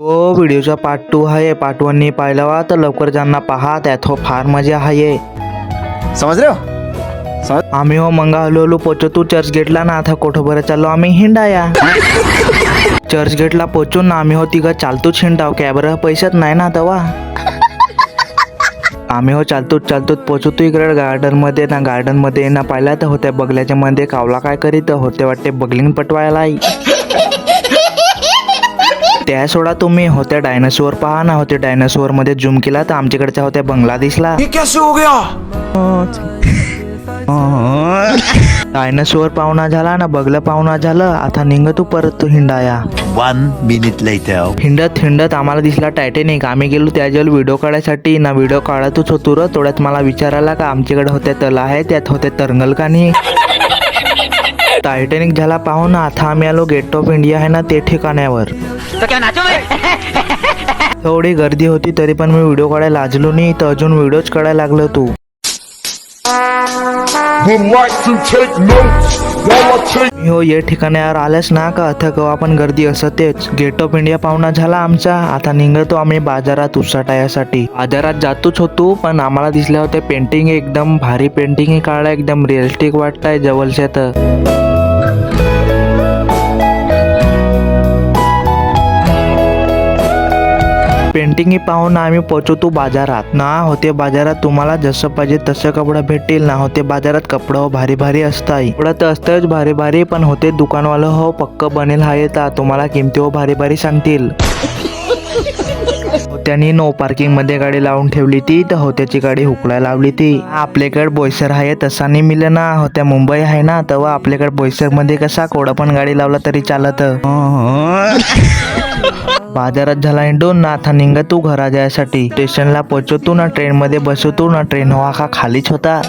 हो व्हिडिओचा पार्ट 2 आहे. पार्ट 1 नी पाहिला वा तर लवकर ज्यांना पहा त्यात हो फार मजा आहे. समझ रहे हो? आम्ही हो मंगा हळूहळू पोचतो चर्च गेटला ना. आता कोठं बरं चाललो आम्ही हिंडाया. चर्च गेटला पोचून ना आम्ही हो तिघं चालतोच हिंडाव. कॅबरा पैशात नाही ना तवा. आम्ही हो चालतोच पोचतो इकडे गार्डन मध्ये ना. गार्डन मध्ये ना पाहिला तर होत्या बगल्याच्या मध्ये कावला काय करीत होते वाटते बगलिंग पटवायला. त्या सोडा तुम्ही होत्या डायनासोर पहा ना. होते डायनासोर मध्ये झूम केला तर आमच्याकडच्या होत्या बंगला दिसला. ये कैसे हो गया? डायनासोर पाहुणा झाला ना बगला पाहुणा झालं. आता निघतो परत तो हिंडाया. 1 minute later. हिंडत आम्हाला दिसला टायटॅनिक. आम्ही गेलो त्याजवळ व्हिडिओ काढायसाठी ना. व्हिडिओ काढतच होतो र तेवढ्यात मला विचारायला का आमच्याकडे होत्या तला आहे त्यात होते तरंगल का नाही. टायटॅनिक झाला पाहून आता आम्ही आलो गेट ऑफ इंडिया आहे ना ते ठिकाण्यावर. थोडी गर्दी होती तरी पण मी व्हिडिओ काढायला लाजलो नाही तर अजून व्हिडिओच काढायला लागलो तू. हो ये ठिकाणावर आल्यास ना का अथक आपण गर्दी असतेच. गेट ऑफ इंडिया पाहुणा झाला आमचा. आता निघतो आम्ही बाजारात उसाटायासाठी. बाजारात जातोच होतो पण आम्हाला दिसल्या होत्या पेंटिंग एकदम भारी पेंटिंग काढला. एकदम रिअलिस्टिक वाटतंय जवळच्या तर. पेंटिंग पाहून आम्ही पोहोचतो बाजारात ना. होते बाजारात तुम्हाला जसं पाहिजे तसं कपडा भेटेल ना. होते बाजारात कपडा हो भारी भारी असताय. कपडा तर असतंच भारी भारी पण होते दुकानवाला हो पक्क बनेल हा येतात. तुम्हाला किमती हो भारी भारी सांगतील. त्यांनी नो पार्किंग मध्ये गाडी लावून ठेवली ती तर होत्याची गाडी हुकलाय लावली ती. आपल्याकडे बोईसर आहे तसा नाही मिले ना. होत्या मुंबई आहे ना तेव्हा आपल्याकडे बोईसर मध्ये कसा कोडा पण गाडी लावला तरी चालत. बाजारात झाला इंडोन ना. आता निघा तू घरा जायसाठी. स्टेशनला पोहोचतो ना. ट्रेन मध्ये बसवतो ना. ट्रेन हो आखा खालीच होता.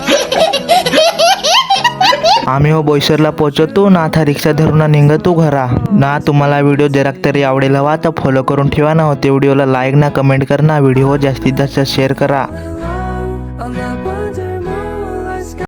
आम्ही हो बोईसरला पोहोचतो ना. आता रिक्षा धरून निघतो घरा ना. तुम्हाला व्हिडिओ जरा तरी आवडेल हवा तर फॉलो करून ठेवा ना. होते व्हिडिओला लाईक ना कमेंट करा ना. व्हिडिओ जास्तीत जास्त शेअर करा.